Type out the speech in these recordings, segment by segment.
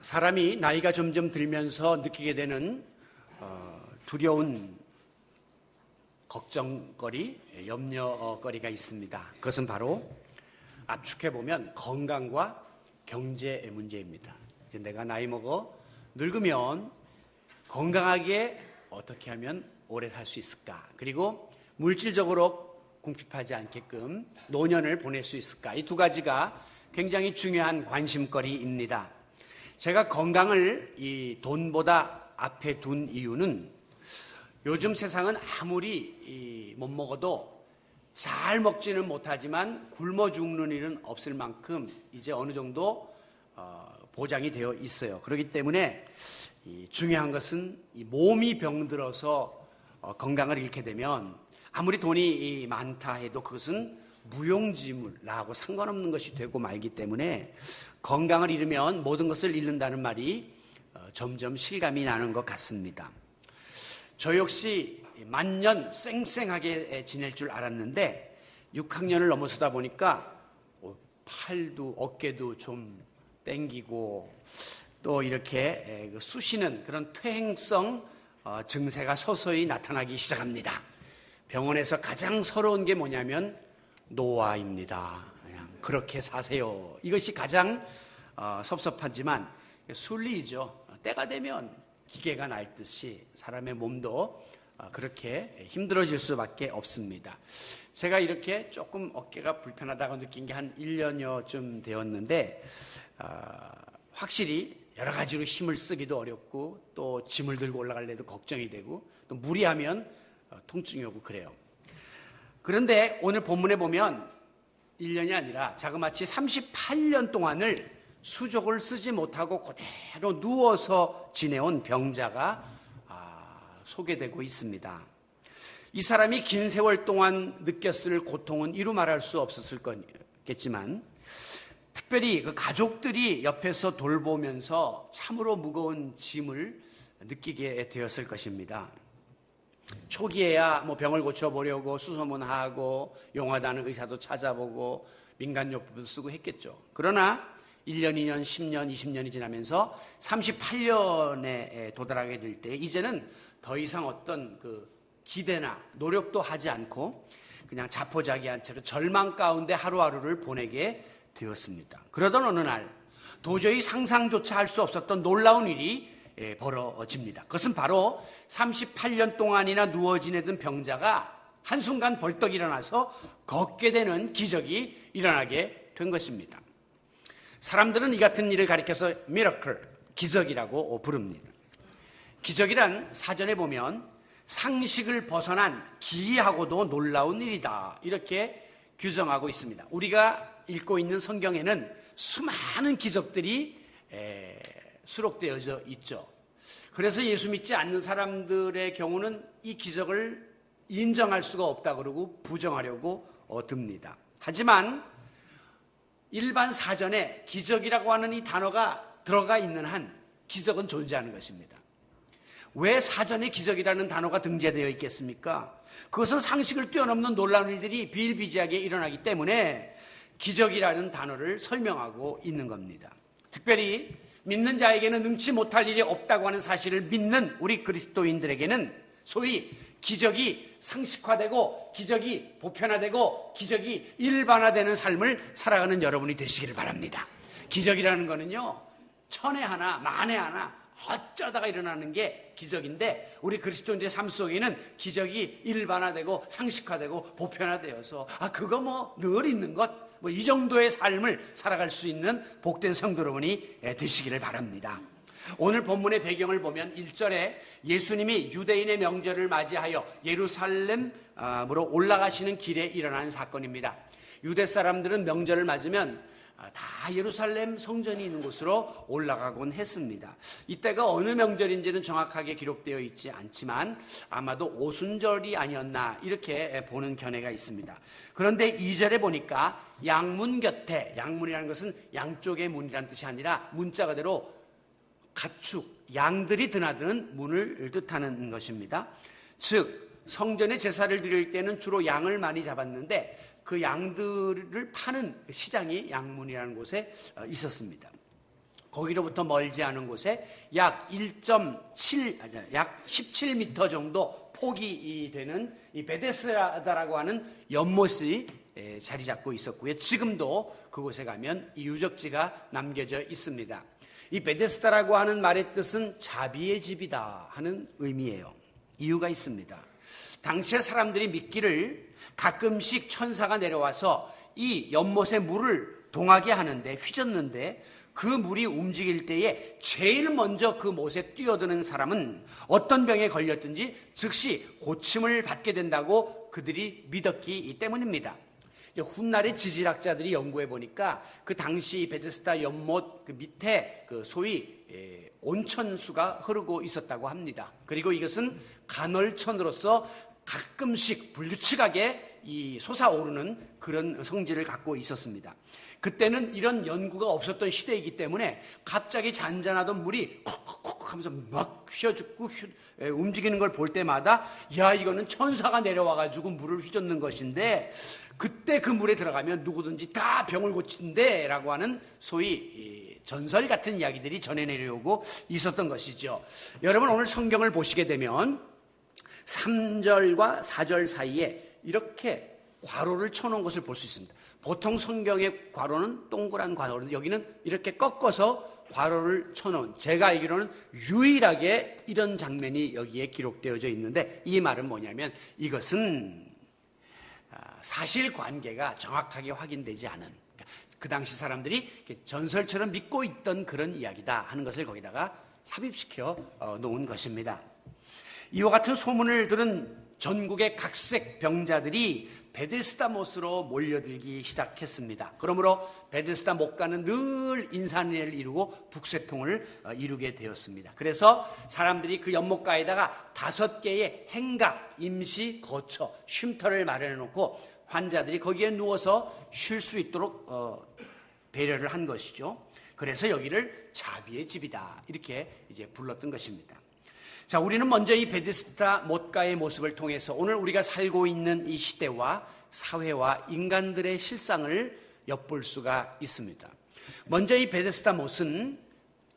사람이 나이가 점점 들면서 느끼게 되는 두려운 걱정거리, 염려거리가 있습니다. 그것은 바로 압축해보면 건강과 경제의 문제입니다. 이제 내가 나이 먹어 늙으면 건강하게 어떻게 하면 오래 살 수 있을까? 그리고 물질적으로 궁핍하지 않게끔 노년을 보낼 수 있을까? 이 두 가지가 굉장히 중요한 관심거리입니다. 제가 건강을 이 돈보다 앞에 둔 이유는 요즘 세상은 아무리 못 먹어도 잘 먹지는 못하지만 굶어 죽는 일은 없을 만큼 이제 어느 정도 보장이 되어 있어요. 그렇기 때문에 중요한 것은 이 몸이 병들어서 건강을 잃게 되면 아무리 돈이 많다 해도 그것은 무용지물, 나하고 상관없는 것이 되고 말기 때문에 건강을 잃으면 모든 것을 잃는다는 말이 점점 실감이 나는 것 같습니다. 저 역시 만년 쌩쌩하게 지낼 줄 알았는데 6학년을 넘어서다 보니까 팔도 어깨도 좀 땡기고 또 이렇게 쑤시는 그런 퇴행성 증세가 서서히 나타나기 시작합니다. 병원에서 가장 서러운 게 뭐냐면 노화입니다. 그냥 그렇게 사세요. 이것이 가장 섭섭하지만 순리이죠. 때가 되면 기계가 낡듯이 사람의 몸도 그렇게 힘들어질 수밖에 없습니다. 제가 이렇게 조금 어깨가 불편하다고 느낀 게 한 1년여쯤 되었는데 확실히 여러 가지로 힘을 쓰기도 어렵고 또 짐을 들고 올라가려도 걱정이 되고 또 무리하면 통증이 오고 그래요. 그런데 오늘 본문에 보면 1년이 아니라 자그마치 38년 동안을 수족을 쓰지 못하고 그대로 누워서 지내온 병자가 소개되고 있습니다. 이 사람이 긴 세월 동안 느꼈을 고통은 이루 말할 수 없었을 거겠지만 특별히 그 가족들이 옆에서 돌보면서 참으로 무거운 짐을 느끼게 되었을 것입니다. 초기에야 병을 고쳐보려고 수소문하고 용하다는 의사도 찾아보고 민간요법도 쓰고 했겠죠. 그러나 1년, 2년, 10년, 20년이 지나면서 38년에 도달하게 될 때 이제는 더 이상 어떤 그 기대나 노력도 하지 않고 그냥 자포자기한 채로 절망 가운데 하루하루를 보내게 되었습니다. 그러던 어느 날 도저히 상상조차 할 수 없었던 놀라운 일이 벌어집니다. 그것은 바로 38년 동안이나 누워 지내던 병자가 한순간 벌떡 일어나서 걷게 되는 기적이 일어나게 된 것입니다. 사람들은 이 같은 일을 가리켜서 미러클, 기적이라고 부릅니다. 기적이란 사전에 보면 상식을 벗어난 기이하고도 놀라운 일이다, 이렇게 규정하고 있습니다. 우리가 읽고 있는 성경에는 수많은 기적들이 수록되어져 있죠. 그래서 예수 믿지 않는 사람들의 경우는 이 기적을 인정할 수가 없다 그러고 부정하려고 듭니다. 하지만 일반 사전에 기적이라고 하는 이 단어가 들어가 있는 한 기적은 존재하는 것입니다. 왜 사전에 기적이라는 단어가 등재되어 있겠습니까? 그것은 상식을 뛰어넘는 놀라운 일들이 비일비재하게 일어나기 때문에 기적이라는 단어를 설명하고 있는 겁니다. 특별히 믿는 자에게는 능치 못할 일이 없다고 하는 사실을 믿는 우리 그리스도인들에게는 소위 기적이 상식화되고 기적이 보편화되고 기적이 일반화되는 삶을 살아가는 여러분이 되시기를 바랍니다. 기적이라는 거는요, 천에 하나 만에 하나 어쩌다가 일어나는 게 기적인데 우리 그리스도인들의 삶 속에는 기적이 일반화되고 상식화되고 보편화되어서 그거 늘 있는 것 이 정도의 삶을 살아갈 수 있는 복된 성도 여러분이 되시기를 바랍니다. 오늘 본문의 배경을 보면 1절에 예수님이 유대인의 명절을 맞이하여 예루살렘으로 올라가시는 길에 일어난 사건입니다. 유대 사람들은 명절을 맞으면 다 예루살렘 성전이 있는 곳으로 올라가곤 했습니다. 이때가 어느 명절인지는 정확하게 기록되어 있지 않지만 아마도 오순절이 아니었나 이렇게 보는 견해가 있습니다. 그런데 2절에 보니까 양문 곁에, 양문이라는 것은 양쪽의 문이라는 뜻이 아니라 문자 그대로 가축, 양들이 드나드는 문을 뜻하는 것입니다. 즉 성전에 제사를 드릴 때는 주로 양을 많이 잡았는데 그 양들을 파는 시장이 양문이라는 곳에 있었습니다. 거기로부터 멀지 않은 곳에 약 17m 정도 폭이 되는 이 베데스다라고 하는 연못이 자리 잡고 있었고요. 지금도 그곳에 가면 이 유적지가 남겨져 있습니다. 이 베데스다라고 하는 말의 뜻은 자비의 집이다 하는 의미예요. 이유가 있습니다. 당시의 사람들이 믿기를 가끔씩 천사가 내려와서 이 연못의 물을 동하게 하는데, 휘젓는데 그 물이 움직일 때에 제일 먼저 그 못에 뛰어드는 사람은 어떤 병에 걸렸든지 즉시 고침을 받게 된다고 그들이 믿었기 때문입니다. 훗날의 지질학자들이 연구해 보니까 그 당시 베데스다 연못 그 밑에 그 소위 온천수가 흐르고 있었다고 합니다. 그리고 이것은 간헐천으로서 가끔씩 불규칙하게 이 솟아오르는 그런 성질을 갖고 있었습니다. 그때는 이런 연구가 없었던 시대이기 때문에 갑자기 잔잔하던 물이 콕콕콕 하면서 막 휘어죽고 움직이는 걸 볼 때마다 야, 이거는 천사가 내려와가지고 물을 휘젓는 것인데 그때 그 물에 들어가면 누구든지 다 병을 고친대 라고 하는 소위 전설 같은 이야기들이 전해 내려오고 있었던 것이죠. 여러분, 오늘 성경을 보시게 되면 3절과 4절 사이에 이렇게 괄호를 쳐놓은 것을 볼 수 있습니다. 보통 성경의 괄호는 동그란 괄호인데 여기는 이렇게 꺾어서 괄호를 쳐놓은, 제가 알기로는 유일하게 이런 장면이 여기에 기록되어져 있는데, 이 말은 뭐냐면 이것은 사실관계가 정확하게 확인되지 않은, 그 당시 사람들이 전설처럼 믿고 있던 그런 이야기다 하는 것을 거기다가 삽입시켜 놓은 것입니다. 이와 같은 소문을 들은 전국의 각색 병자들이 베데스다 못으로 몰려들기 시작했습니다. 그러므로 베데스다 못가는 늘 인산인해를 이루고 북새통을 이루게 되었습니다. 그래서 사람들이 그 연못가에다가 5개의 행각, 임시 거처, 쉼터를 마련해 놓고 환자들이 거기에 누워서 쉴 수 있도록 배려를 한 것이죠. 그래서 여기를 자비의 집이다 이렇게 이제 불렀던 것입니다. 자, 우리는 먼저 이 베데스다 못가의 모습을 통해서 오늘 우리가 살고 있는 이 시대와 사회와 인간들의 실상을 엿볼 수가 있습니다. 먼저 이 베데스다 못은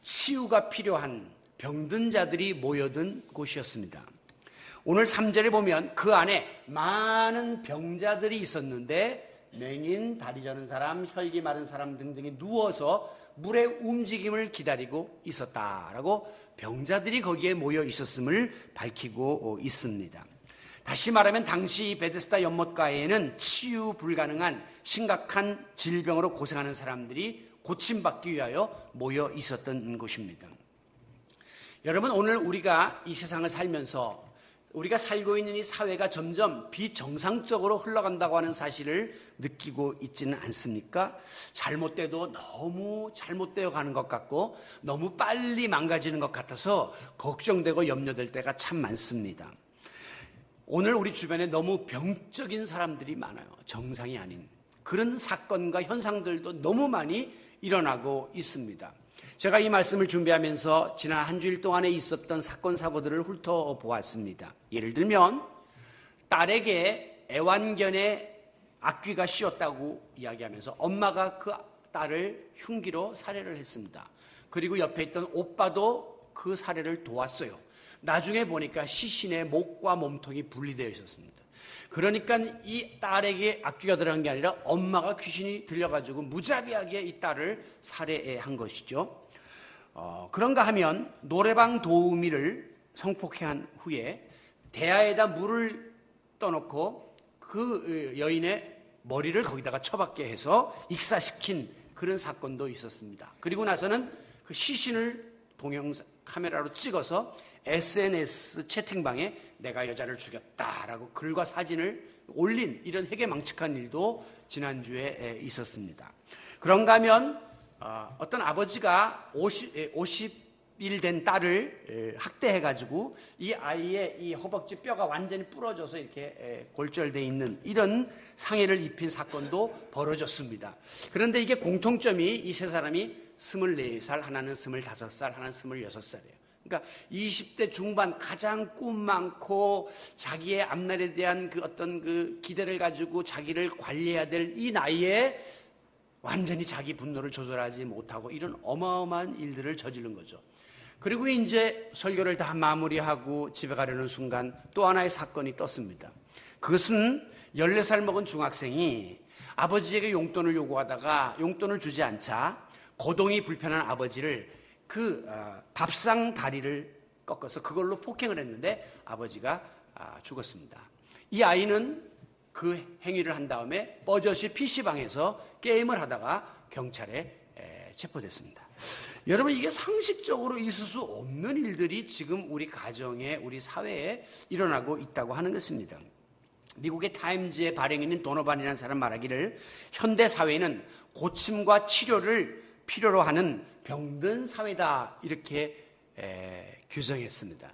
치유가 필요한 병든 자들이 모여든 곳이었습니다. 오늘 3절에 보면 그 안에 많은 병자들이 있었는데 맹인, 다리 저는 사람, 혈기 마른 사람 등등이 누워서 물의 움직임을 기다리고 있었다라고 병자들이 거기에 모여 있었음을 밝히고 있습니다. 다시 말하면 당시 베데스다 연못가에는 치유 불가능한 심각한 질병으로 고생하는 사람들이 고침받기 위하여 모여 있었던 곳입니다. 여러분, 오늘 우리가 이 세상을 살면서 우리가 살고 있는 이 사회가 점점 비정상적으로 흘러간다고 하는 사실을 느끼고 있지는 않습니까? 잘못돼도 너무 잘못되어 가는 것 같고 너무 빨리 망가지는 것 같아서 걱정되고 염려될 때가 참 많습니다. 오늘 우리 주변에 너무 병적인 사람들이 많아요. 정상이 아닌 그런 사건과 현상들도 너무 많이 일어나고 있습니다. 제가 이 말씀을 준비하면서 지난 한 주일 동안에 있었던 사건 사고들을 훑어보았습니다. 예를 들면 딸에게 애완견의 악귀가 씌었다고 이야기하면서 엄마가 그 딸을 흉기로 살해를 했습니다. 그리고 옆에 있던 오빠도 그 살해를 도왔어요. 나중에 보니까 시신의 목과 몸통이 분리되어 있었습니다. 그러니까 이 딸에게 악귀가 들어간 게 아니라 엄마가 귀신이 들려가지고 무자비하게 이 딸을 살해한 것이죠. 그런가 하면 노래방 도우미를 성폭행한 후에 대야에다 물을 떠놓고 그 여인의 머리를 거기다가 처박게 해서 익사시킨 그런 사건도 있었습니다. 그리고 나서는 그 시신을 동영상 카메라로 찍어서 SNS 채팅방에 내가 여자를 죽였다라고 글과 사진을 올린 이런 회개망측한 일도 지난주에 있었습니다. 그런가 하면 어떤 아버지가 50일 된 딸을 학대해가지고 이 아이의 이 허벅지 뼈가 완전히 부러져서 이렇게 골절되어 있는 이런 상해를 입힌 사건도 벌어졌습니다. 그런데 이게 공통점이 이 세 사람이 24살, 하나는 25살, 하나는 26살이에요. 그러니까 20대 중반 가장 꿈 많고 자기의 앞날에 대한 그 어떤 그 기대를 가지고 자기를 관리해야 될 이 나이에 완전히 자기 분노를 조절하지 못하고 이런 어마어마한 일들을 저지른 거죠. 그리고 이제 설교를 다 마무리하고 집에 가려는 순간 또 하나의 사건이 떴습니다. 그것은 14살 먹은 중학생이 아버지에게 용돈을 요구하다가 용돈을 주지 않자 거동이 불편한 아버지를 밥상 다리를 꺾어서 그걸로 폭행을 했는데 아버지가 죽었습니다. 이 아이는 그 행위를 한 다음에 뻐젓이 PC방에서 게임을 하다가 경찰에 체포됐습니다. 여러분, 이게 상식적으로 있을 수 없는 일들이 지금 우리 가정에, 우리 사회에 일어나고 있다고 하는 것입니다. 미국의 타임즈의 발행인인 도노반이라는 사람 말하기를 현대 사회는 고침과 치료를 필요로 하는 병든 사회다, 이렇게 규정했습니다.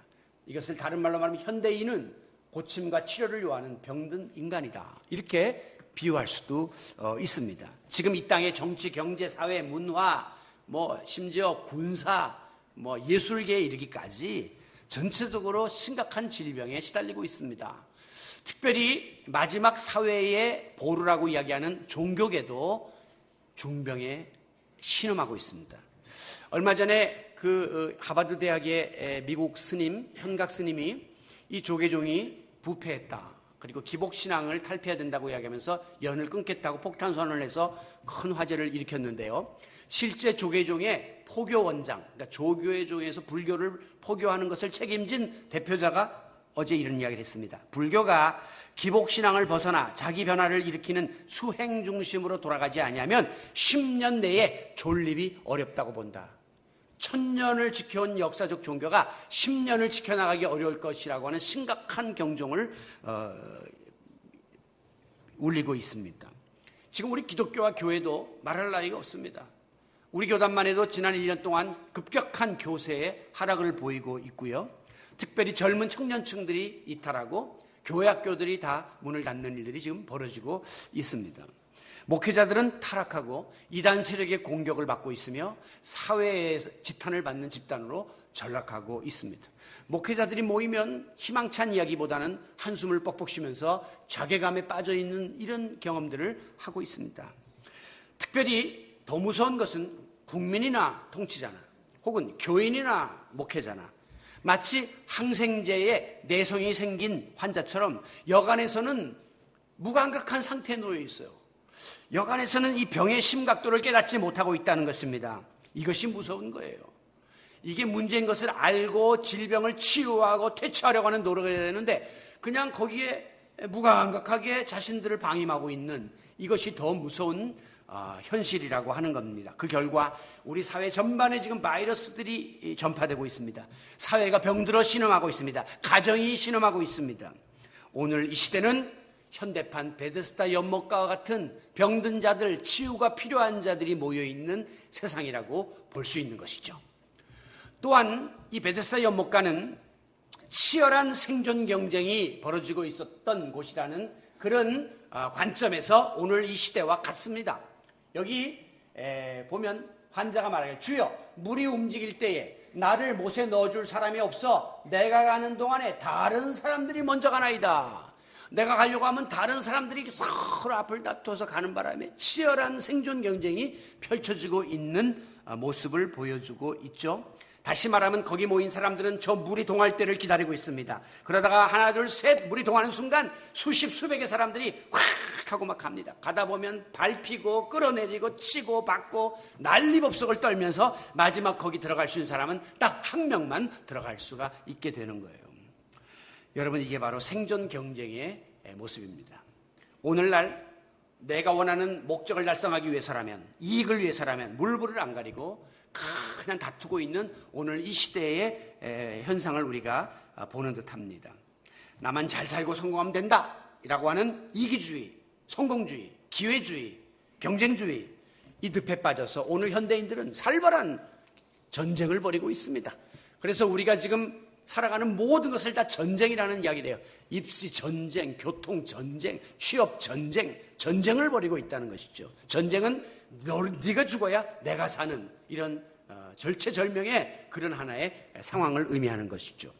이것을 다른 말로 말하면 현대인은 고침과 치료를 요하는 병든 인간이다, 이렇게 비유할 수도 있습니다. 지금 이 땅의 정치, 경제, 사회, 문화, 심지어 군사, 예술계에 이르기까지 전체적으로 심각한 질병에 시달리고 있습니다. 특별히 마지막 사회의 보루라고 이야기하는 종교계도 중병에 신음하고 있습니다. 얼마 전에 하버드 대학의 미국 스님, 현각 스님이 이 조계종이 부패했다, 그리고 기복신앙을 탈피해야 된다고 이야기하면서 연을 끊겠다고 폭탄 선언을 해서 큰 화제를 일으켰는데요. 실제 조계종의 포교 원장, 그러니까 조교의 종에서 불교를 포교하는 것을 책임진 대표자가 어제 이런 이야기를 했습니다. 불교가 기복신앙을 벗어나 자기 변화를 일으키는 수행 중심으로 돌아가지 아니하면 10년 내에 존립이 어렵다고 본다. 1000년을 지켜온 역사적 종교가 10년을 지켜나가기 어려울 것이라고 하는 심각한 경종을 울리고 있습니다. 지금 우리 기독교와 교회도 말할 나위가 없습니다. 우리 교단만 해도 지난 1년 동안 급격한 교세의 하락을 보이고 있고요. 특별히 젊은 청년층들이 이탈하고 교회 학교들이 다 문을 닫는 일들이 지금 벌어지고 있습니다. 목회자들은 타락하고 이단 세력의 공격을 받고 있으며 사회에서 지탄을 받는 집단으로 전락하고 있습니다. 목회자들이 모이면 희망찬 이야기보다는 한숨을 뻑뻑 쉬면서 자괴감에 빠져있는 이런 경험들을 하고 있습니다. 특별히 더 무서운 것은 국민이나 통치자나 혹은 교인이나 목회자나 마치 항생제에 내성이 생긴 환자처럼 여간에서는 무감각한 상태에 놓여 있어요. 여간에서는 이 병의 심각도를 깨닫지 못하고 있다는 것입니다. 이것이 무서운 거예요. 이게 문제인 것을 알고 질병을 치유하고 퇴치하려고 하는 노력을 해야 되는데 그냥 거기에 무감각하게 자신들을 방임하고 있는, 이것이 더 무서운 현실이라고 하는 겁니다. 그 결과 우리 사회 전반에 지금 바이러스들이 전파되고 있습니다. 사회가 병들어 신음하고 있습니다. 가정이 신음하고 있습니다. 오늘 이 시대는 현대판 베데스다 연못가와 같은 병든 자들, 치유가 필요한 자들이 모여있는 세상이라고 볼 수 있는 것이죠. 또한 이 베데스다 연못가는 치열한 생존 경쟁이 벌어지고 있었던 곳이라는 그런 관점에서 오늘 이 시대와 같습니다. 여기 보면 환자가 말하길, 주여, 물이 움직일 때에 나를 못에 넣어줄 사람이 없어 내가 가는 동안에 다른 사람들이 먼저 가나이다. 내가 가려고 하면 다른 사람들이 서로 앞을 다투어서 가는 바람에 치열한 생존 경쟁이 펼쳐지고 있는 모습을 보여주고 있죠. 다시 말하면 거기 모인 사람들은 저 물이 동할 때를 기다리고 있습니다. 그러다가 하나 둘 셋 물이 동하는 순간 수십 수백의 사람들이 확 하고 막 갑니다. 가다 보면 밟히고 끌어내리고 치고 받고 난리법석을 떨면서 마지막 거기 들어갈 수 있는 사람은 딱 한 명만 들어갈 수가 있게 되는 거예요. 여러분, 이게 바로 생존 경쟁의 모습입니다. 오늘날 내가 원하는 목적을 달성하기 위해서라면, 이익을 위해서라면 물불을 안 가리고 그냥 다투고 있는 오늘 이 시대의 현상을 우리가 보는 듯합니다. 나만 잘 살고 성공하면 된다 라고 하는 이기주의, 성공주의, 기회주의, 경쟁주의, 이 늪에 빠져서 오늘 현대인들은 살벌한 전쟁을 벌이고 있습니다. 그래서 우리가 지금 살아가는 모든 것을 다 전쟁이라는 이야기를 해요. 입시 전쟁, 교통 전쟁, 취업 전쟁, 전쟁을 벌이고 있다는 것이죠. 전쟁은 네가 죽어야 내가 사는 이런 절체절명의 그런 하나의 상황을 의미하는 것이죠.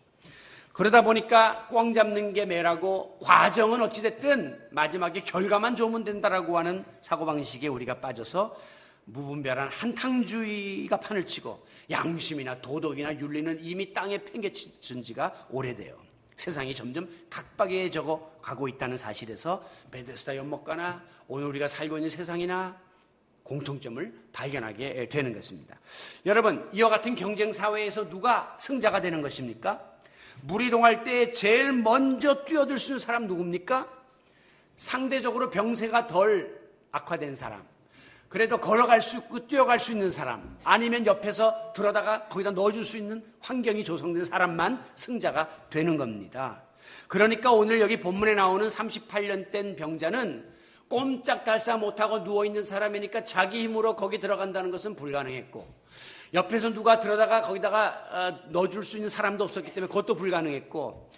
그러다 보니까 꽝 잡는 게 매라고 과정은 어찌됐든 마지막에 결과만 좋으면 된다라고 하는 사고방식에 우리가 빠져서 무분별한 한탕주의가 판을 치고 양심이나 도덕이나 윤리는 이미 땅에 팽개친 지가 오래돼요. 세상이 점점 각박해져 가고 있다는 사실에서 베데스다 연못가나 오늘 우리가 살고 있는 세상이나 공통점을 발견하게 되는 것입니다. 여러분, 이와 같은 경쟁 사회에서 누가 승자가 되는 것입니까? 물 이동할 때 제일 먼저 뛰어들 수 있는 사람 누굽니까? 상대적으로 병세가 덜 악화된 사람, 그래도 걸어갈 수 있고 뛰어갈 수 있는 사람, 아니면 옆에서 들어다가 거기다 넣어줄 수 있는 환경이 조성된 사람만 승자가 되는 겁니다. 그러니까 오늘 여기 본문에 나오는 38년 된 병자는 꼼짝달싹 못하고 누워있는 사람이니까 자기 힘으로 거기 들어간다는 것은 불가능했고, 옆에서 누가 들어다가 거기다가 넣어줄 수 있는 사람도 없었기 때문에 그것도 불가능했고,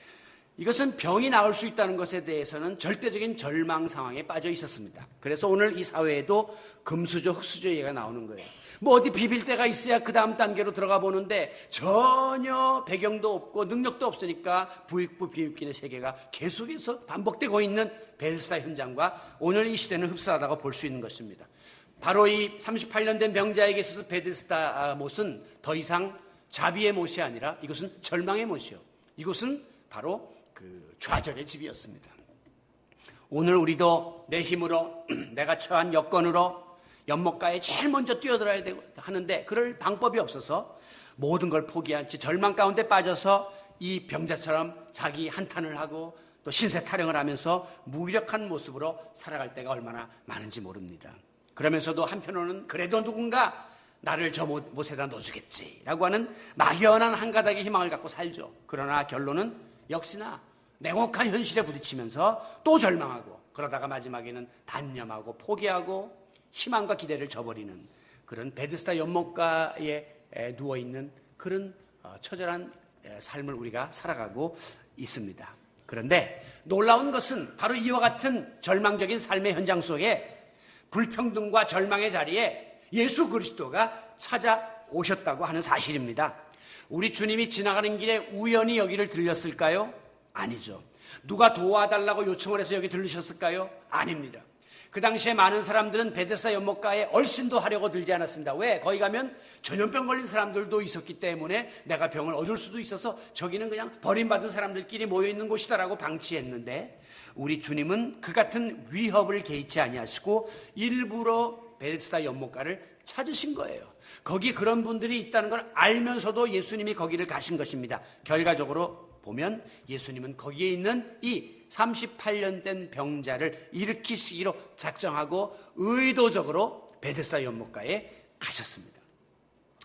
이것은 병이 나을 수 있다는 것에 대해서는 절대적인 절망 상황에 빠져 있었습니다. 그래서 오늘 이 사회에도 금수저, 흙수저 얘기가 나오는 거예요. 뭐 어디 비빌 데가 있어야 그 다음 단계로 들어가 보는데 전혀 배경도 없고 능력도 없으니까 부익부 비입기의 세계가 계속해서 반복되고 있는 베데스다 현장과 오늘 이 시대는 흡사하다고 볼 수 있는 것입니다. 바로 이 38년 된 병자에게 있어서 베데스다 못은 더 이상 자비의 못이 아니라 이것은 절망의 못이요, 이것은 바로 그 좌절의 집이었습니다. 오늘 우리도 내 힘으로 내가 처한 여건으로 연못가에 제일 먼저 뛰어들어야 되고 하는데 그럴 방법이 없어서 모든 걸 포기한 채 절망 가운데 빠져서 이 병자처럼 자기 한탄을 하고 또 신세 타령을 하면서 무기력한 모습으로 살아갈 때가 얼마나 많은지 모릅니다. 그러면서도 한편으로는 그래도 누군가 나를 저 못에다 넣어주겠지라고 하는 막연한 한 가닥의 희망을 갖고 살죠. 그러나 결론은 역시나 냉혹한 현실에 부딪히면서 또 절망하고, 그러다가 마지막에는 단념하고 포기하고 희망과 기대를 저버리는 그런 베데스다 연못가에 누워있는 그런 처절한 삶을 우리가 살아가고 있습니다. 그런데 놀라운 것은 바로 이와 같은 절망적인 삶의 현장 속에 불평등과 절망의 자리에 예수 그리스도가 찾아오셨다고 하는 사실입니다. 우리 주님이 지나가는 길에 우연히 여기를 들렸을까요? 아니죠. 누가 도와달라고 요청을 해서 여기 들르셨을까요? 아닙니다. 그 당시에 많은 사람들은 베데스다 연못가에 얼씬도 하려고 들지 않았습니다. 왜? 거기 가면 전염병 걸린 사람들도 있었기 때문에 내가 병을 얻을 수도 있어서 저기는 그냥 버림받은 사람들끼리 모여있는 곳이다라고 방치했는데, 우리 주님은 그 같은 위협을 개의치 아니하시고 일부러 베데스다 연못가를 찾으신 거예요. 거기 그런 분들이 있다는 걸 알면서도 예수님이 거기를 가신 것입니다. 결과적으로 보면 예수님은 거기에 있는 이 38년 된 병자를 일으키시기로 작정하고 의도적으로 베데스다 연못가에 가셨습니다.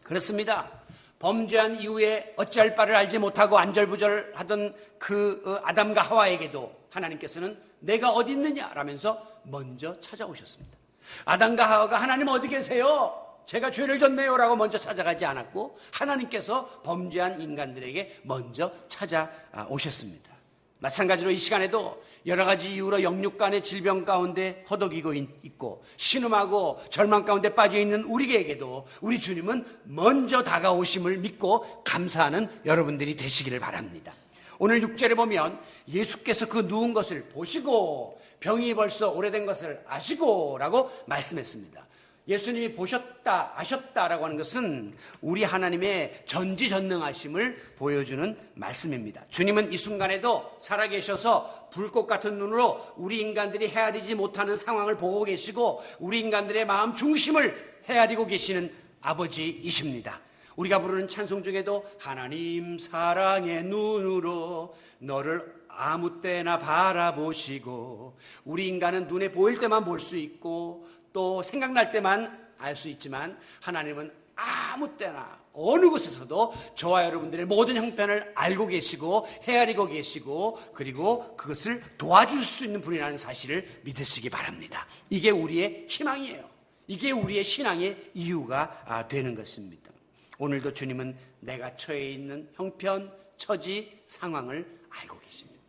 그렇습니다. 범죄한 이후에 어찌할 바를 알지 못하고 안절부절하던 그 아담과 하와에게도 하나님께서는 내가 어디 있느냐라면서 먼저 찾아오셨습니다. 아담과 하와가 하나님 어디 계세요? 제가 죄를 졌네요 라고 먼저 찾아가지 않았고 하나님께서 범죄한 인간들에게 먼저 찾아오셨습니다. 마찬가지로 이 시간에도 여러 가지 이유로 영육간의 질병 가운데 허덕이고 있고 신음하고 절망 가운데 빠져있는 우리에게도 우리 주님은 먼저 다가오심을 믿고 감사하는 여러분들이 되시기를 바랍니다. 오늘 6절에 보면 예수께서 그 누운 것을 보시고 병이 벌써 오래된 것을 아시고 라고 말씀했습니다. 예수님이 보셨다, 아셨다라고 하는 것은 우리 하나님의 전지전능하심을 보여주는 말씀입니다. 주님은 이 순간에도 살아계셔서 불꽃 같은 눈으로 우리 인간들이 헤아리지 못하는 상황을 보고 계시고 우리 인간들의 마음 중심을 헤아리고 계시는 아버지이십니다. 우리가 부르는 찬송 중에도 하나님 사랑의 눈으로 너를 아무 때나 바라보시고, 우리 인간은 눈에 보일 때만 볼 수 있고 또 생각날 때만 알 수 있지만 하나님은 아무 때나 어느 곳에서도 저와 여러분들의 모든 형편을 알고 계시고 헤아리고 계시고 그리고 그것을 도와줄 수 있는 분이라는 사실을 믿으시기 바랍니다. 이게 우리의 희망이에요. 이게 우리의 신앙의 이유가 되는 것입니다. 오늘도 주님은 내가 처해 있는 형편, 처지, 상황을 알고 계십니다.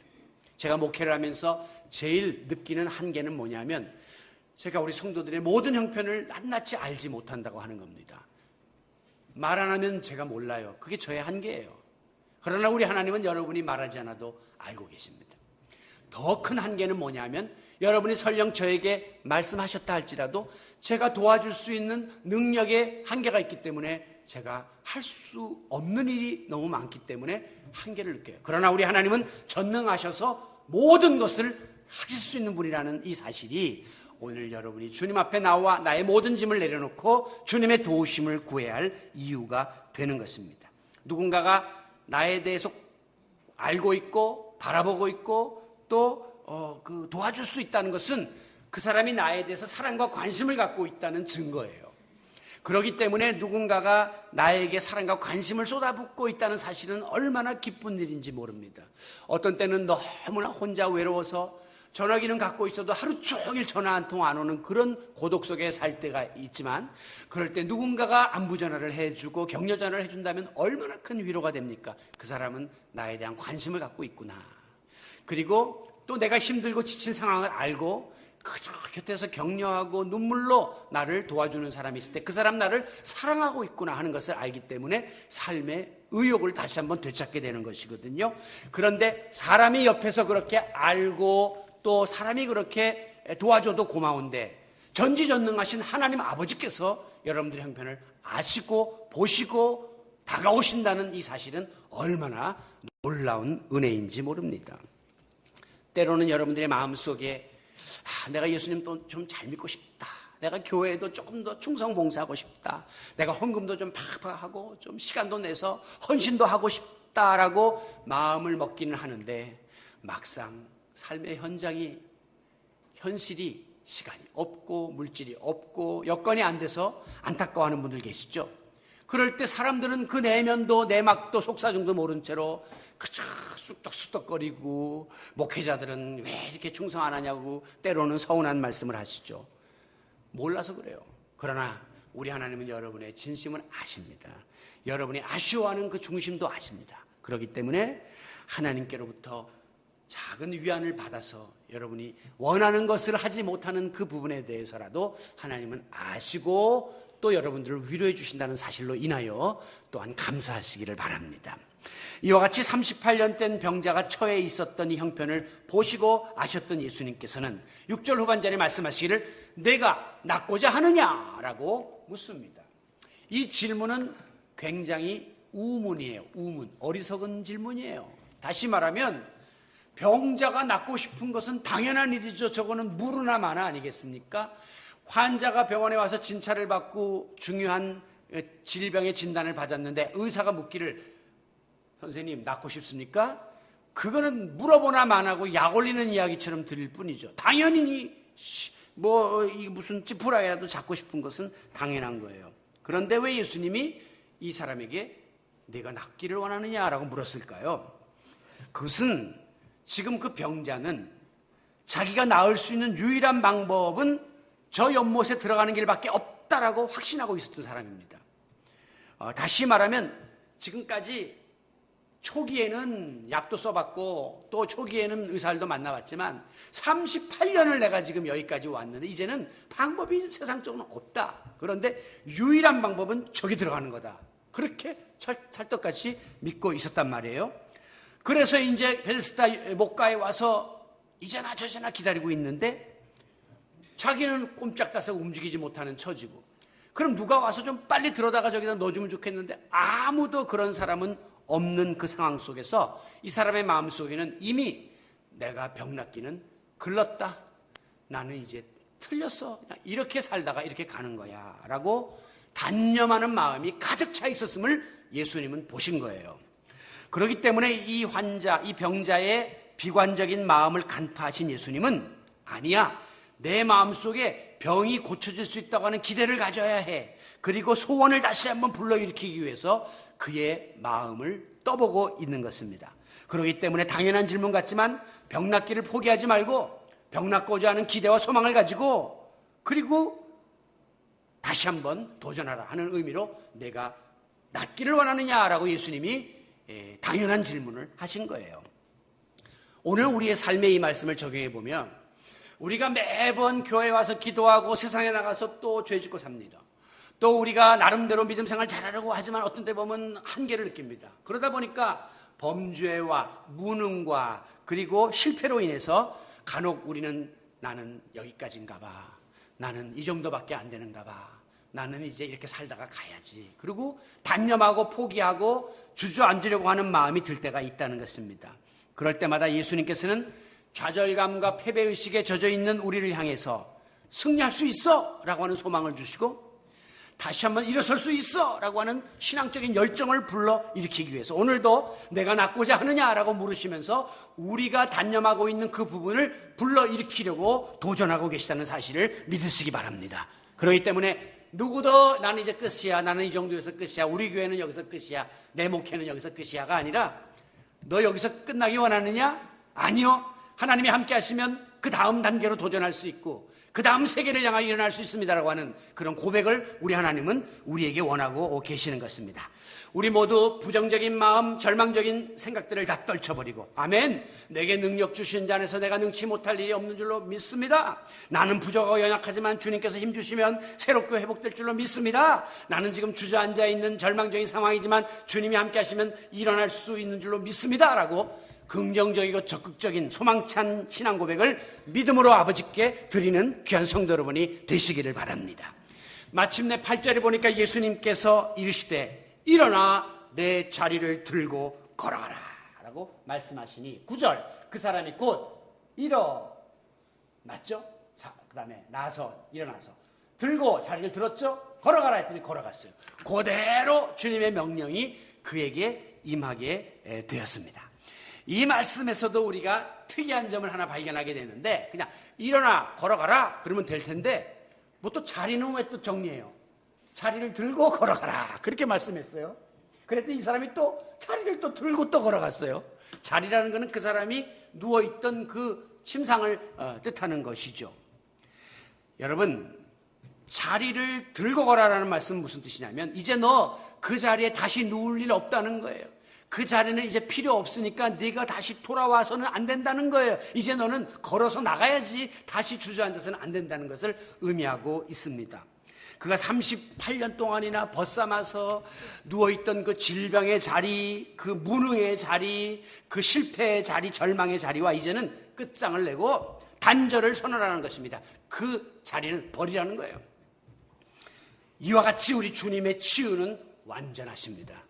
제가 목회를 하면서 제일 느끼는 한계는 뭐냐면 제가 우리 성도들의 모든 형편을 낱낱이 알지 못한다고 하는 겁니다. 말 안 하면 제가 몰라요. 그게 저의 한계예요. 그러나 우리 하나님은 여러분이 말하지 않아도 알고 계십니다. 더 큰 한계는 뭐냐면 여러분이 설령 저에게 말씀하셨다 할지라도 제가 도와줄 수 있는 능력의 한계가 있기 때문에 제가 할 수 없는 일이 너무 많기 때문에 한계를 느껴요. 그러나 우리 하나님은 전능하셔서 모든 것을 하실 수 있는 분이라는 이 사실이 오늘 여러분이 주님 앞에 나와 나의 모든 짐을 내려놓고 주님의 도우심을 구해야 할 이유가 되는 것입니다. 누군가가 나에 대해서 알고 있고 바라보고 있고 또 도와줄 수 있다는 것은 그 사람이 나에 대해서 사랑과 관심을 갖고 있다는 증거예요. 그렇기 때문에 누군가가 나에게 사랑과 관심을 쏟아붓고 있다는 사실은 얼마나 기쁜 일인지 모릅니다. 어떤 때는 너무나 혼자 외로워서 전화기는 갖고 있어도 하루 종일 전화 한 통 안 오는 그런 고독 속에 살 때가 있지만 그럴 때 누군가가 안부 전화를 해주고 격려 전화를 해준다면 얼마나 큰 위로가 됩니까? 그 사람은 나에 대한 관심을 갖고 있구나. 그리고 또 내가 힘들고 지친 상황을 알고 그저 곁에서 격려하고 눈물로 나를 도와주는 사람이 있을 때 그 사람 나를 사랑하고 있구나 하는 것을 알기 때문에 삶의 의욕을 다시 한번 되찾게 되는 것이거든요. 그런데 사람이 옆에서 그렇게 알고 또 사람이 그렇게 도와줘도 고마운데 전지전능하신 하나님 아버지께서 여러분들의 형편을 아시고 보시고 다가오신다는 이 사실은 얼마나 놀라운 은혜인지 모릅니다. 때로는 여러분들의 마음속에 내가 예수님 또 좀 잘 믿고 싶다. 내가 교회에도 조금 더 충성 봉사하고 싶다. 내가 헌금도 좀 팍팍 하고 좀 시간도 내서 헌신도 하고 싶다라고 마음을 먹기는 하는데 막상 삶의 현실이 시간이 없고 물질이 없고 여건이 안 돼서 안타까워하는 분들 계시죠. 그럴 때 사람들은 그 내면도 내막도 속사정도 모른 채로 그저 쑥덕쑥덕거리고 목회자들은 왜 이렇게 충성 안 하냐고 때로는 서운한 말씀을 하시죠. 몰라서 그래요. 그러나 우리 하나님은 여러분의 진심을 아십니다. 여러분이 아쉬워하는 그 중심도 아십니다. 그렇기 때문에 하나님께로부터 작은 위안을 받아서 여러분이 원하는 것을 하지 못하는 그 부분에 대해서라도 하나님은 아시고 또 여러분들을 위로해 주신다는 사실로 인하여 또한 감사하시기를 바랍니다. 이와 같이 38년 된 병자가 처해 있었던 이 형편을 보시고 아셨던 예수님께서는 6절 후반절에 말씀하시기를 내가 낫고자 하느냐라고 묻습니다. 이 질문은 굉장히 우문이에요. 우문, 어리석은 질문이에요. 다시 말하면 병자가 낫고 싶은 것은 당연한 일이죠. 저거는 무르나 마나 아니겠습니까? 환자가 병원에 와서 진찰을 받고 중요한 질병의 진단을 받았는데 의사가 묻기를 선생님 낫고 싶습니까? 그거는 물어보나 마나고 약 올리는 이야기처럼 들릴 뿐이죠. 당연히 무슨 찌푸라기라도 잡고 싶은 것은 당연한 거예요. 그런데 왜 예수님이 이 사람에게 내가 낫기를 원하느냐라고 물었을까요? 그것은 지금 그 병자는 자기가 나을 수 있는 유일한 방법은 저 연못에 들어가는 길밖에 없다라고 확신하고 있었던 사람입니다. 다시 말하면 지금까지 초기에는 약도 써봤고 또 초기에는 의사들도 만나봤지만 38년을 내가 지금 여기까지 왔는데 이제는 방법이 세상적으로는 없다. 그런데 유일한 방법은 저기 들어가는 거다. 그렇게 찰떡같이 믿고 있었단 말이에요. 그래서 이제 베데스다 목가에 와서 이제나 저제나 기다리고 있는데 자기는 꼼짝달싹 움직이지 못하는 처지고 그럼 누가 와서 좀 빨리 들어다가 저기다 넣어주면 좋겠는데 아무도 그런 사람은 없는 그 상황 속에서 이 사람의 마음속에는 이미 내가 병 낫기는 글렀다. 나는 이제 틀렸어. 그냥 이렇게 살다가 이렇게 가는 거야 라고 단념하는 마음이 가득 차 있었음을 예수님은 보신 거예요. 그렇기 때문에 이 환자, 이 병자의 비관적인 마음을 간파하신 예수님은 아니야. 내 마음속에 병이 고쳐질 수 있다고 하는 기대를 가져야 해. 그리고 소원을 다시 한번 불러일으키기 위해서 그의 마음을 떠보고 있는 것입니다. 그렇기 때문에 당연한 질문 같지만 병 낫기를 포기하지 말고 병 낫고자 하는 기대와 소망을 가지고 그리고 다시 한번 도전하라 하는 의미로 내가 낫기를 원하느냐라고 예수님이 당연한 질문을 하신 거예요. 오늘 우리의 삶에 이 말씀을 적용해 보면 우리가 매번 교회에 와서 기도하고 세상에 나가서 또 죄 짓고 삽니다. 또 우리가 나름대로 믿음 생활 잘하려고 하지만 어떤 때 보면 한계를 느낍니다. 그러다 보니까 범죄와 무능과 그리고 실패로 인해서 간혹 우리는 나는 여기까지인가 봐. 나는 이 정도밖에 안 되는가 봐. 나는 이제 이렇게 살다가 가야지. 그리고 단념하고 포기하고 주저앉으려고 하는 마음이 들 때가 있다는 것입니다. 그럴 때마다 예수님께서는 좌절감과 패배의식에 젖어 있는 우리를 향해서 승리할 수 있어! 라고 하는 소망을 주시고 다시 한번 일어설 수 있어! 라고 하는 신앙적인 열정을 불러일으키기 위해서 오늘도 내가 낫고자 하느냐라고 물으시면서 우리가 단념하고 있는 그 부분을 불러일으키려고 도전하고 계시다는 사실을 믿으시기 바랍니다. 그렇기 때문에 누구도 나는 이제 끝이야, 나는 이 정도에서 끝이야, 우리 교회는 여기서 끝이야, 내 목회는 여기서 끝이야가 아니라 너 여기서 끝나기 원하느냐? 아니요. 하나님이 함께 하시면 그 다음 단계로 도전할 수 있고 그 다음 세계를 향하여 일어날 수 있습니다라고 하는 그런 고백을 우리 하나님은 우리에게 원하고 계시는 것입니다. 우리 모두 부정적인 마음, 절망적인 생각들을 다 떨쳐버리고 아멘, 내게 능력 주신 자 안에서 내가 능치 못할 일이 없는 줄로 믿습니다. 나는 부족하고 연약하지만 주님께서 힘주시면 새롭게 회복될 줄로 믿습니다. 나는 지금 주저앉아 있는 절망적인 상황이지만 주님이 함께 하시면 일어날 수 있는 줄로 믿습니다 라고 긍정적이고 적극적인 소망찬 신앙 고백을 믿음으로 아버지께 드리는 귀한 성도 여러분이 되시기를 바랍니다. 마침내 8절에 보니까 예수님께서 이르시되 일어나 내 자리를 들고 걸어가라 라고 말씀하시니 9절 그 사람이 곧 일어났죠. 자, 그 다음에 일어나서 들고 자리를 들었죠. 걸어가라 했더니 걸어갔어요. 그대로 주님의 명령이 그에게 임하게 되었습니다. 이 말씀에서도 우리가 특이한 점을 하나 발견하게 되는데 그냥 일어나 걸어가라 그러면 될 텐데 뭐 또 자리는 왜 또 정리해요? 자리를 들고 걸어가라 그렇게 말씀했어요. 그랬더니 이 사람이 또 자리를 또 들고 또 걸어갔어요. 자리라는 것은 그 사람이 누워있던 그 침상을 뜻하는 것이죠. 여러분, 자리를 들고 걸어라는 말씀은 무슨 뜻이냐면 이제 너 그 자리에 다시 누울 일 없다는 거예요. 그 자리는 이제 필요 없으니까 네가 다시 돌아와서는 안 된다는 거예요. 이제 너는 걸어서 나가야지 다시 주저앉아서는 안 된다는 것을 의미하고 있습니다. 그가 38년 동안이나 벗삼아서 누워있던 그 질병의 자리, 그 무능의 자리, 그 실패의 자리, 절망의 자리와 이제는 끝장을 내고 단절을 선언하는 것입니다. 그 자리는 버리라는 거예요. 이와 같이 우리 주님의 치유는 완전하십니다.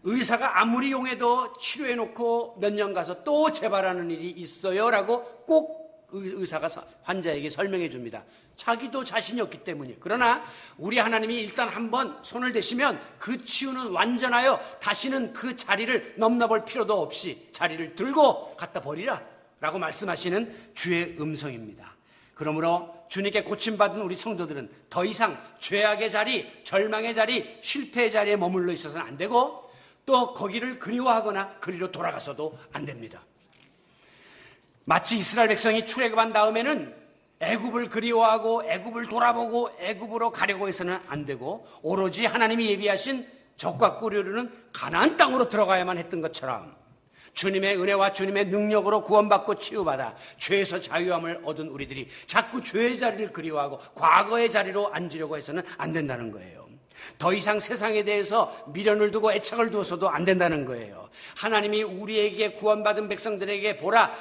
의사가 아무리 용해도 치료해놓고 몇 년 가서 또 재발하는 일이 있어요 라고 꼭 의사가 환자에게 설명해 줍니다. 자기도 자신이 없기 때문이에요. 그러나 우리 하나님이 일단 한번 손을 대시면 그 치유는 완전하여 다시는 그 자리를 넘나볼 필요도 없이 자리를 들고 갖다 버리라 라고 말씀하시는 주의 음성입니다. 그러므로 주님께 고침받은 우리 성도들은 더 이상 죄악의 자리, 절망의 자리, 실패의 자리에 머물러 있어서는 안 되고 또 거기를 그리워하거나 그리로 돌아가서도 안 됩니다. 마치 이스라엘 백성이 출애굽한 다음에는 애굽을 그리워하고 애굽을 돌아보고 애굽으로 가려고 해서는 안 되고 오로지 하나님이 예비하신 적과 꿀이르는 가나안 땅으로 들어가야만 했던 것처럼 주님의 은혜와 주님의 능력으로 구원받고 치유받아 죄에서 자유함을 얻은 우리들이 자꾸 죄의 자리를 그리워하고 과거의 자리로 앉으려고 해서는 안 된다는 거예요. 더 이상 세상에 대해서 미련을 두고 애착을 두어서도 안 된다는 거예요. 하나님이 우리에게 구원받은 백성들에게 보라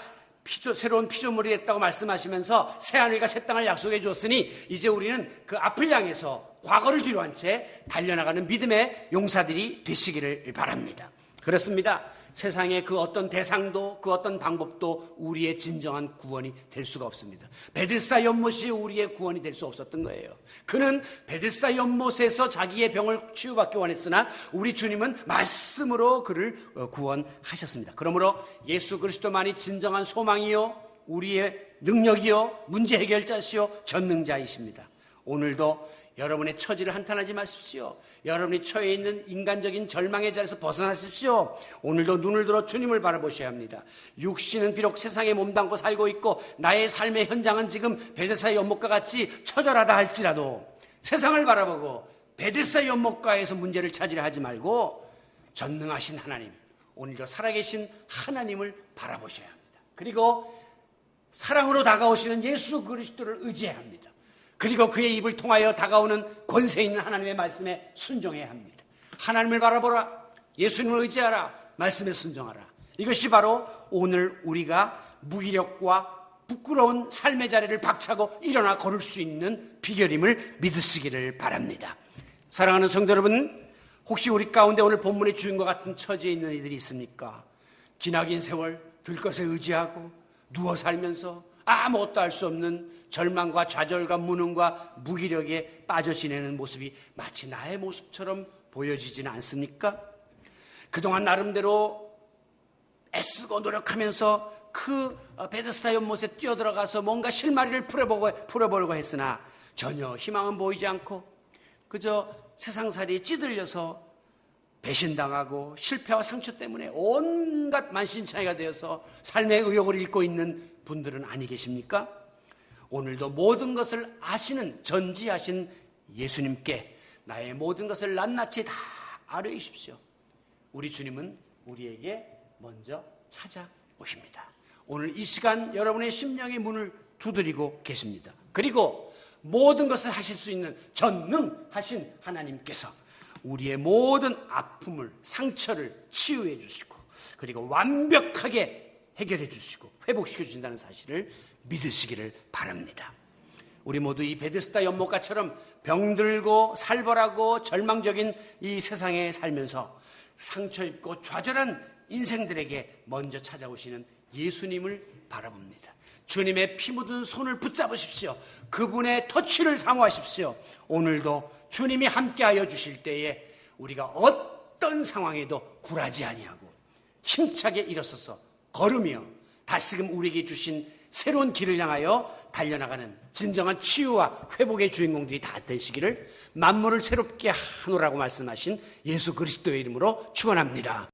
새로운 피조물이 됐다고 말씀하시면서 새하늘과 새 땅을 약속해 주었으니 이제 우리는 그 앞을 향해서 과거를 뒤로 한 채 달려나가는 믿음의 용사들이 되시기를 바랍니다. 그렇습니다. 세상의 그 어떤 대상도 그 어떤 방법도 우리의 진정한 구원이 될 수가 없습니다. 베들사 연못이 우리의 구원이 될 수 없었던 거예요. 그는 베들사 연못에서 자기의 병을 치유받기 원했으나 우리 주님은 말씀으로 그를 구원하셨습니다. 그러므로 예수 그리스도만이 진정한 소망이요 우리의 능력이요 문제 해결자시요 전능자이십니다. 오늘도 여러분의 처지를 한탄하지 마십시오. 여러분이 처해 있는 인간적인 절망의 자리에서 벗어나십시오. 오늘도 눈을 들어 주님을 바라보셔야 합니다. 육신은 비록 세상에 몸담고 살고 있고 나의 삶의 현장은 지금 베데스다의 연못과 같이 처절하다 할지라도 세상을 바라보고 베데스다의 연못가에서 문제를 찾으려 하지 말고 전능하신 하나님, 오늘도 살아계신 하나님을 바라보셔야 합니다. 그리고 사랑으로 다가오시는 예수 그리스도를 의지해야 합니다. 그리고 그의 입을 통하여 다가오는 권세 있는 하나님의 말씀에 순종해야 합니다. 하나님을 바라보라. 예수님을 의지하라. 말씀에 순종하라. 이것이 바로 오늘 우리가 무기력과 부끄러운 삶의 자리를 박차고 일어나 걸을 수 있는 비결임을 믿으시기를 바랍니다. 사랑하는 성도 여러분, 혹시 우리 가운데 오늘 본문의 주인과 같은 처지에 있는 이들이 있습니까? 기나긴 세월 들것에 의지하고 누워 살면서 아무것도 할 수 없는 절망과 좌절과 무능과 무기력에 빠져 지내는 모습이 마치 나의 모습처럼 보여지지는 않습니까? 그동안 나름대로 애쓰고 노력하면서 그 베데스다 연못에 뛰어들어가서 뭔가 실마리를 풀어보려고 했으나 전혀 희망은 보이지 않고 그저 세상살이에 찌들려서 배신당하고 실패와 상처 때문에 온갖 만신창이가 되어서 삶의 의욕을 잃고 있는 분들은 아니 계십니까? 오늘도 모든 것을 아시는 전지하신 예수님께 나의 모든 것을 낱낱이 다 아뢰십시오. 우리 주님은 우리에게 먼저 찾아오십니다. 오늘 이 시간 여러분의 심령의 문을 두드리고 계십니다. 그리고 모든 것을 하실 수 있는 전능하신 하나님께서 우리의 모든 아픔을, 상처를 치유해 주시고 그리고 완벽하게 해결해 주시고 회복시켜 주신다는 사실을 믿으시기를 바랍니다. 우리 모두 이 베데스다 연못가처럼 병들고 살벌하고 절망적인 이 세상에 살면서 상처 입고 좌절한 인생들에게 먼저 찾아오시는 예수님을 바라봅니다. 주님의 피 묻은 손을 붙잡으십시오. 그분의 터치를 사모하십시오. 오늘도 주님이 함께하여 주실 때에 우리가 어떤 상황에도 굴하지 아니하고 힘차게 일어서서 걸으며 다시금 우리에게 주신 새로운 길을 향하여 달려나가는 진정한 치유와 회복의 주인공들이 다 되시기를 만물을 새롭게 하노라고 말씀하신 예수 그리스도의 이름으로 축원합니다.